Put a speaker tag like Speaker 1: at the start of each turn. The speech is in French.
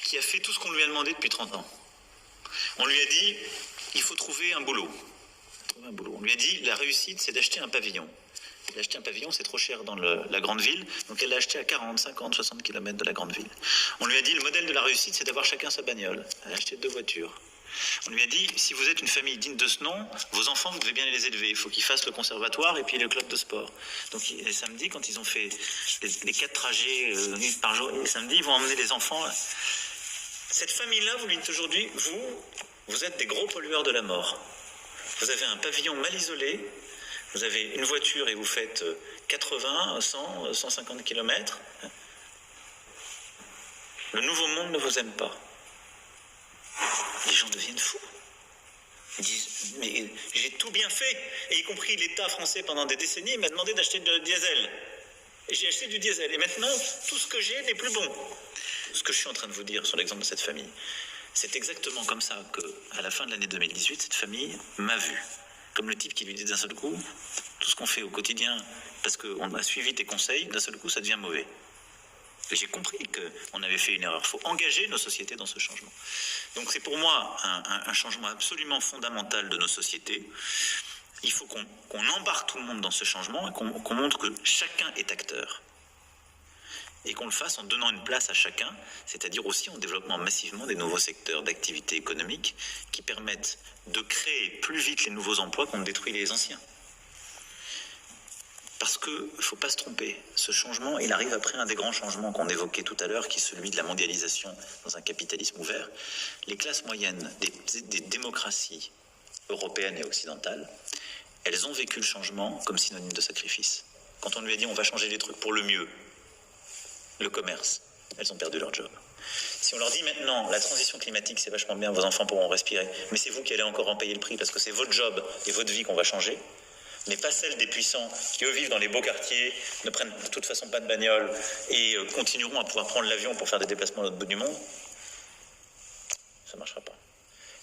Speaker 1: qui a fait tout ce qu'on lui a demandé depuis 30 ans. On lui a dit, il faut trouver un boulot. On lui a dit, la réussite, c'est d'acheter un pavillon. Il a acheté un pavillon, c'est trop cher dans la grande ville, donc elle l'a acheté à 40, 50, 60 km de la grande ville. On lui a dit, le modèle de la réussite, c'est d'avoir chacun sa bagnole. Elle a acheté 2 voitures. On lui a dit, si vous êtes une famille digne de ce nom, vos enfants, vous devez bien les élever. Il faut qu'ils fassent le conservatoire et puis le club de sport. Donc les samedis, quand ils ont fait les 4 trajets par jour, les samedis, ils vont emmener les enfants. Cette famille-là, vous lui dites aujourd'hui, vous êtes des gros pollueurs de la mort. Vous avez un pavillon mal isolé, vous avez une voiture et vous faites 80, 100, 150 km. Le nouveau monde ne vous aime pas. Les gens deviennent fous. Ils disent, mais j'ai tout bien fait, et y compris l'État français pendant des décennies m'a demandé d'acheter du diesel. Et j'ai acheté du diesel, et maintenant, tout ce que j'ai n'est plus bon. Ce que je suis en train de vous dire sur l'exemple de cette famille, c'est exactement comme ça qu'à la fin de l'année 2018, cette famille m'a vu. Comme le type qui lui dit d'un seul coup, tout ce qu'on fait au quotidien, parce qu'on a suivi tes conseils, d'un seul coup, ça devient mauvais. Et j'ai compris qu'on avait fait une erreur. Il faut engager nos sociétés dans ce changement. Donc c'est pour moi un changement absolument fondamental de nos sociétés. Il faut qu'on embarque tout le monde dans ce changement et qu'on montre que chacun est acteur. Et qu'on le fasse en donnant une place à chacun, c'est-à-dire aussi en développant massivement des nouveaux secteurs d'activité économique qui permettent de créer plus vite les nouveaux emplois qu'on ne détruit les anciens. Parce qu'il ne faut pas se tromper, ce changement, il arrive après un des grands changements qu'on évoquait tout à l'heure, qui est celui de la mondialisation dans un capitalisme ouvert. Les classes moyennes des démocraties européennes et occidentales, elles ont vécu le changement comme synonyme de sacrifice. Quand on lui a dit on va changer les trucs pour le mieux, le commerce, elles ont perdu leur job. Si on leur dit maintenant, la transition climatique c'est vachement bien, vos enfants pourront respirer, mais c'est vous qui allez encore en payer le prix parce que c'est votre job et votre vie qu'on va changer, mais pas celle des puissants qui eux vivent dans les beaux quartiers, ne prennent de toute façon pas de bagnole et continueront à pouvoir prendre l'avion pour faire des déplacements à l'autre bout du monde, ça ne marchera pas.